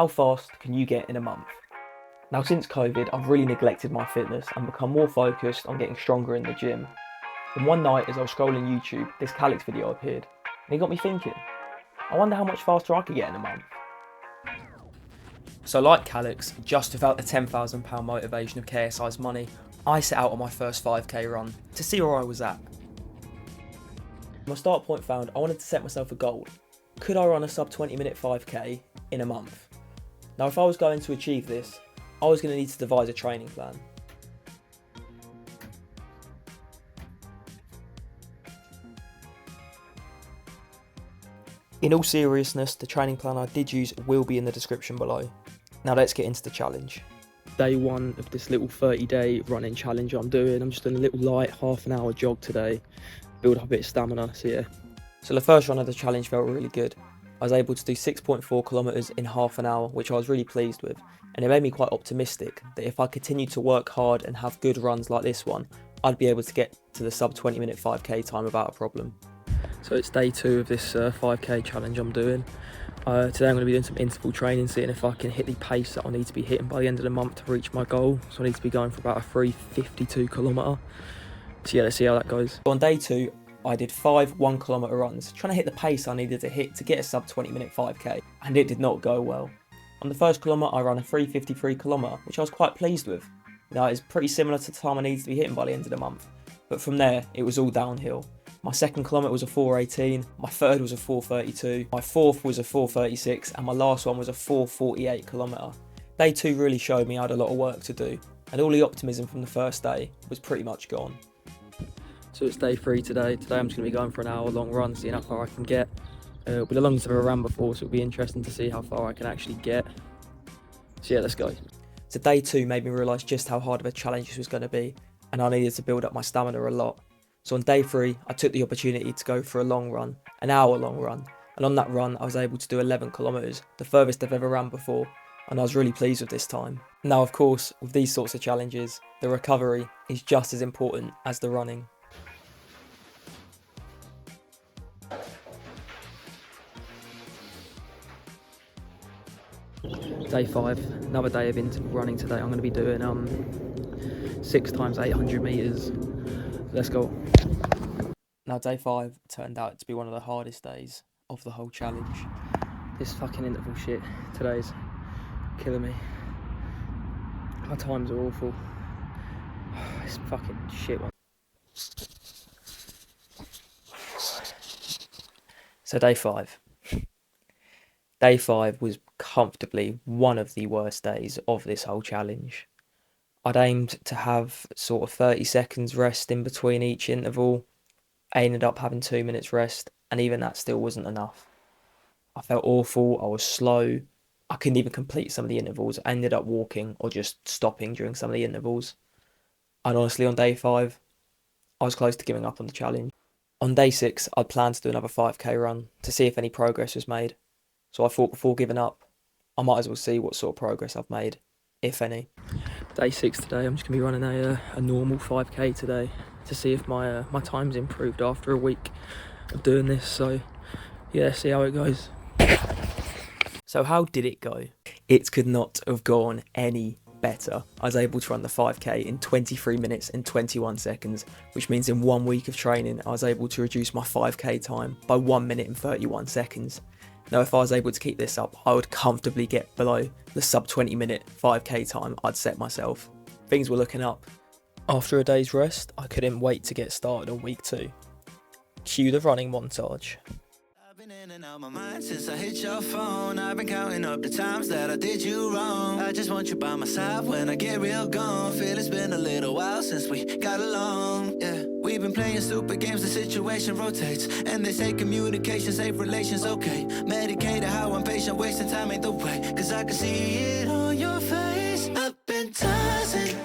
How fast can you get in a month? Now, since COVID, I've really neglected my fitness and become more focused on getting stronger in the gym. And one night, as I was scrolling YouTube, this Calix video appeared, and it got me thinking, I wonder how much faster I could get in a month. So like Calix, just without the £10,000 motivation of KSI's money, I set out on my first 5k run to see where I was at. My start point found I wanted to set myself a goal. Could I run a sub 20 minute 5k in a month? Now, if I was going to achieve this, I was going to need to devise a training plan. In all seriousness, the training plan I did use will be in the description below. Now let's get into the challenge. Day one of this little 30-day running challenge I'm doing. I'm just doing a little light half an hour jog today, build up a bit of stamina, so yeah. So the first run of the challenge felt really good. I was able to do 6.4 kilometers in half an hour, which I was really pleased with. And it made me quite optimistic that if I continued to work hard and have good runs like this one, I'd be able to get to the sub 20 minute 5k time without a problem. So it's day two of this 5k challenge I'm doing. Today I'm going to be doing some interval training, seeing if I can hit the pace that I need to be hitting by the end of the month to reach my goal. So I need to be going for about a 3:52 kilometre. So yeah, let's see how that goes. On day two, I did 5 1 kilometre runs, trying to hit the pace I needed to hit to get a sub 20 minute 5k, and it did not go well. On the first kilometre, I ran a 3:53 kilometre, which I was quite pleased with. Now, it's pretty similar to the time I needed to be hitting by the end of the month, but from there, it was all downhill. My second kilometre was a 4:18, my third was a 4:32, my fourth was a 4:36, and my last one was a 4:48 kilometre. Day two really showed me I had a lot of work to do, and all the optimism from the first day was pretty much gone. So it's day three today. Today I'm just going to be going for an hour long run, seeing how far I can get. It'll be the longest I've ever ran before, so it'll be interesting to see how far I can actually get. So yeah, let's go. So day two made me realise just how hard of a challenge this was going to be, and I needed to build up my stamina a lot. So on day three, I took the opportunity to go for a long run, an hour long run, and on that run I was able to do 11 kilometres, the furthest I've ever ran before, and I was really pleased with this time. Now, of course, with these sorts of challenges, the recovery is just as important as the running. Day five, another day of interval running today. I'm going to be doing 6 times 800 metres. Let's go. Now day five turned out to be one of the hardest days of the whole challenge. This fucking interval shit today's killing me. My times are awful. It's fucking shit. So day five. Day five was comfortably one of the worst days of this whole challenge. I'd aimed to have sort of 30 seconds rest in between each interval. I ended up having 2 minutes rest, and even that still wasn't enough. I felt awful, I was slow, I couldn't even complete some of the intervals. I ended up walking or just stopping during some of the intervals. And honestly, on day five, I was close to giving up on the challenge. On day six, I'd planned to do another 5k run to see if any progress was made. So I thought before giving up, I might as well see what sort of progress I've made, if any. Day six today, I'm just going to be running a normal 5k today to see if my time's improved after a week of doing this. So yeah, see how it goes. So how did it go? It could not have gone any better. I was able to run the 5k in 23 minutes and 21 seconds, which means in 1 week of training, I was able to reduce my 5k time by 1 minute and 31 seconds. Now, if I was able to keep this up, I would comfortably get below the sub 20 minute 5k time I'd set myself. Things were looking up. After a day's rest, I couldn't wait to get started on week two. Cue the running montage. I've been in and out my mind since I hit your phone. I've been counting up the times that I did you wrong. I just want you by my side when I get real gone. Feel it's been a little while since we got along, yeah. We've been playing stupid games, the situation rotates. And they say communication, safe relations, okay. Medicated how I'm patient, wasting time ain't the way. Cause I can see it on your face. I've been tossing,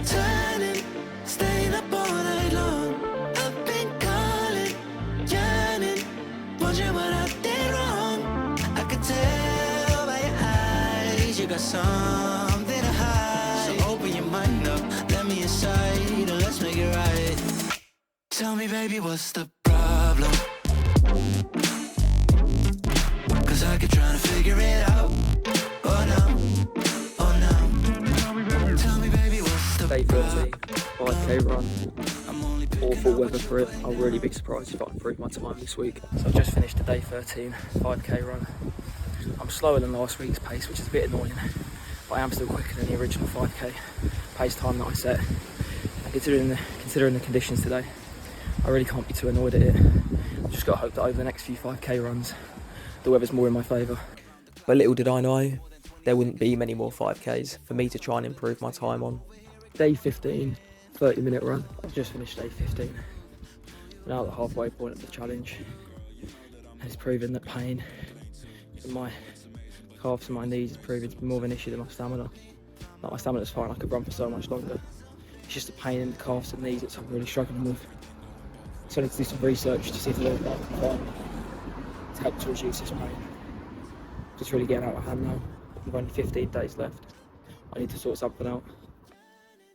turning, staying up all night long. I've been calling, yearning, wondering what I did wrong. I could tell by your eyes you got something to hide. So open your mind up, let me inside, and let's make it right. Tell me, baby, what's the problem? Cause I keep trying to figure it out. Oh, no. Day 13, 5k run. Awful weather for it. I'll really be surprised if I improve my time this week. So I've just finished the Day 13, 5k run. I'm slower than last week's pace, which is a bit annoying, but I am still quicker than the original 5k pace time that I set. And considering the conditions today, I really can't be too annoyed at it. I've just got to hope that over the next few 5k runs, the weather's more in my favour. But little did I know, there wouldn't be many more 5Ks for me to try and improve my time on. Day 15, 30-minute run. I've just finished day 15. Now at the halfway point of the challenge. And it's proven that pain in my calves and my knees is proving to be more of an issue than my stamina. Like, my stamina's fine, I could run for so much longer. It's just the pain in the calves and knees that I'm really struggling with. So I need to do some research to see if there's anything I can find to help to reduce this pain. Just really getting out of hand now. With only 15 days left. I need to sort something out.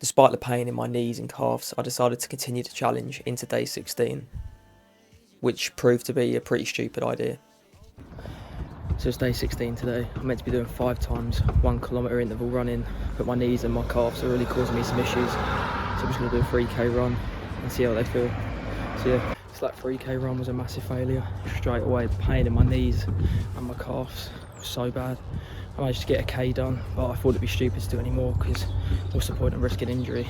Despite the pain in my knees and calves, I decided to continue the challenge into day 16, which proved to be a pretty stupid idea. So it's day 16 today. I'm meant to be doing 5 times 1 kilometre interval running, but my knees and my calves are really causing me some issues. So I'm just going to do a 3k run and see how they feel. So yeah, that 3k run was a massive failure. Straight away, the pain in my knees and my calves was so bad. I managed to get a K done, but I thought it'd be stupid to do any more because what's the point of risking injury?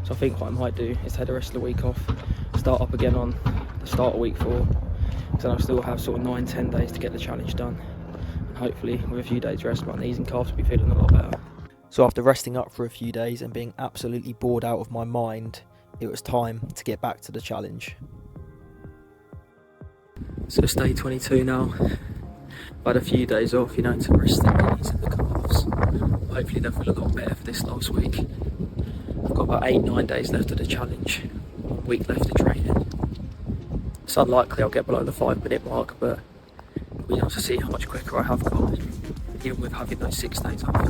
So I think what I might do is take the rest of the week off, start up again on the start of week 4, because then I'll still have sort of 9-10 days to get the challenge done. And hopefully with a few days rest, my knees and calves will be feeling a lot better. So after resting up for a few days and being absolutely bored out of my mind, it was time to get back to the challenge. So it's day 22 now. I've had a few days off, to rest the knees and the calves. Hopefully they'll feel a lot better for this last week. I've got about 8-9 days left of the challenge, 1 week left of training. It's unlikely I'll get below the 5-minute mark, but it'll be nice to see how much quicker I have got, even with having those 6 days off.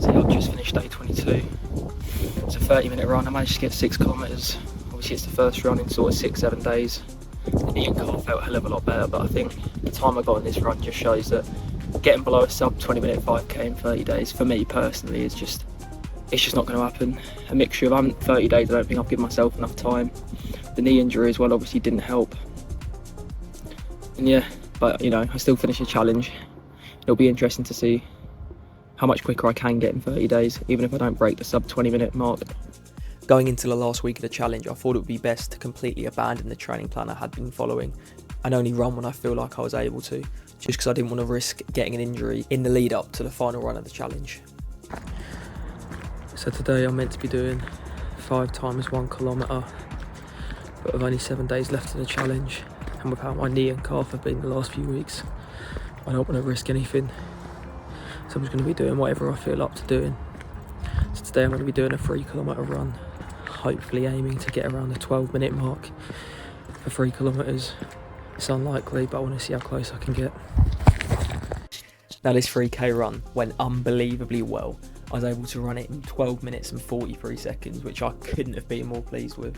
So yeah, I've just finished day 22. It's a 30-minute run. I managed to get 6 kilometres. Obviously it's the first run in sort of 6-7 days. The knee and calf felt a hell of a lot better, but I think the time I got in this run just shows that getting below a sub 20-minute 5k in 30 days, for me personally, it's just not going to happen. A mixture of 30 days, I don't think I've given myself enough time. The knee injury as well obviously didn't help. And yeah, but I still finished the challenge. It'll be interesting to see how much quicker I can get in 30 days, even if I don't break the sub 20-minute mark. Going into the last week of the challenge, I thought it would be best to completely abandon the training plan I had been following and only run when I feel like I was able to, just because I didn't want to risk getting an injury in the lead up to the final run of the challenge. So today I'm meant to be doing 5 times 1 kilometre, but with only 7 days left of the challenge, and with how my knee and calf have been the last few weeks, I don't want to risk anything. So I'm just going to be doing whatever I feel up to doing. So today I'm going to be doing a 3 kilometre run, hopefully aiming to get around the 12-minute mark for 3 kilometres. It's unlikely, but I want to see how close I can get. Now this 3k run went unbelievably well. I was able to run it in 12 minutes and 43 seconds, which I couldn't have been more pleased with.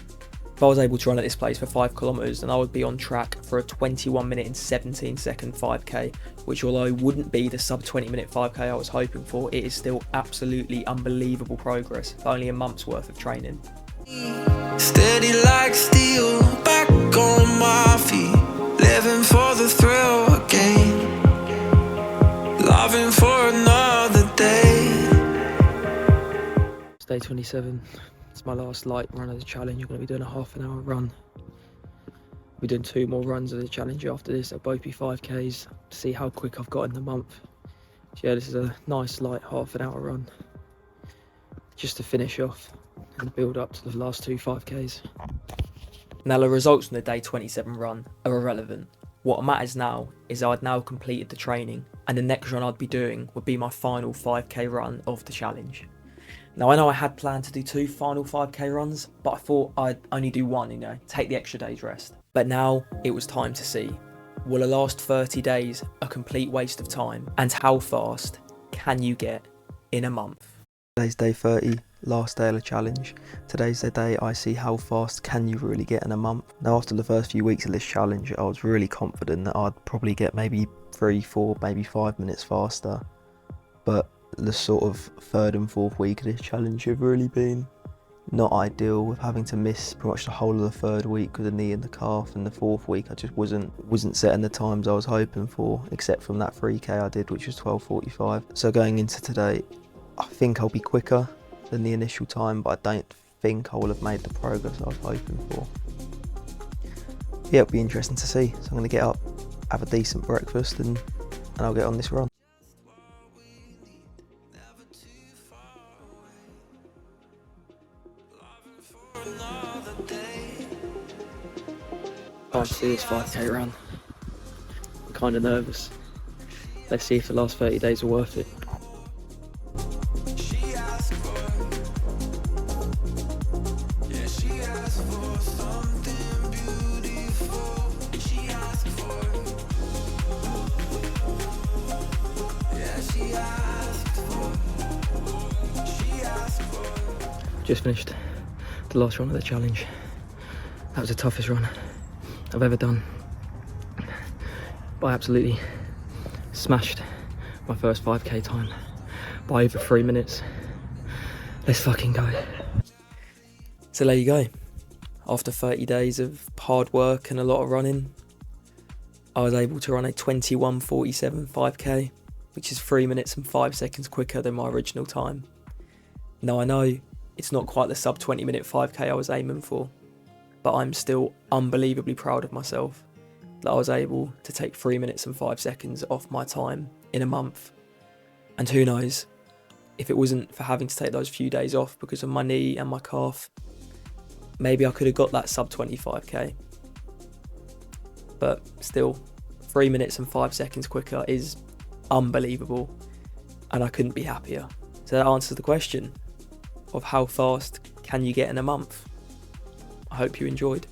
If I was able to run at this place for 5 kilometres, then I would be on track for a 21 minute and 17 second 5k, which although wouldn't be the sub 20 minute 5k I was hoping for, it is still absolutely unbelievable progress for only a month's worth of training. Steady like steel, back on my feet, living for the thrill again, loving for another day. It's day 27. It's my last light run of the challenge. I'm going to be doing a half-an-hour run. We're doing 2 more runs of the challenge after this. They'll both be 5Ks to see how quick I've got in the month. So yeah, this is a nice light half-an-hour run just to finish off and build up to the last 2 5Ks. Now the results from the day 27 run are irrelevant. What matters now is I'd now completed the training, and the next run I'd be doing would be my final 5k run of the challenge. Now I know I had planned to do 2 final 5k runs, but I thought I'd only do 1, take the extra day's rest. But now it was time to see, will the last 30 days a complete waste of time, and how fast can you get in a month? Today's day 30, last day of the challenge. Today's the day I see how fast can you really get in a month. Now after the first few weeks of this challenge, I was really confident that I'd probably get maybe 3, 4, maybe 5 minutes faster. But The sort of third and fourth week of this challenge have really been not ideal, with having to miss pretty much the whole of the third week with the knee and the calf, and the fourth week I just wasn't setting the times I was hoping for, except from that 3k I did, which was 12:45. So going into today, I think I'll be quicker than the initial time, but I don't think I will have made the progress I was hoping for. Yeah, it'll be interesting to see. So I'm going to get up, have a decent breakfast, and I'll get on this run. Time to see this 5k run. I'm kind of nervous. Let's see if the last 30 days are worth it. Just finished the last run of the challenge. That was the toughest run I've ever done. But I absolutely smashed my first 5k time by over 3 minutes. Let's fucking go. So there you go. After 30 days of hard work and a lot of running, I was able to run a 21:47 5k, which is 3 minutes and 5 seconds quicker than my original time. Now I know it's not quite the sub 20 minute 5k I was aiming for, but I'm still unbelievably proud of myself that I was able to take 3 minutes and 5 seconds off my time in a month. And who knows, if it wasn't for having to take those few days off because of my knee and my calf, maybe I could have got that sub 25k. But still, 3 minutes and 5 seconds quicker is unbelievable, and I couldn't be happier. So that answers the question of how fast can you get in a month. I hope you enjoyed.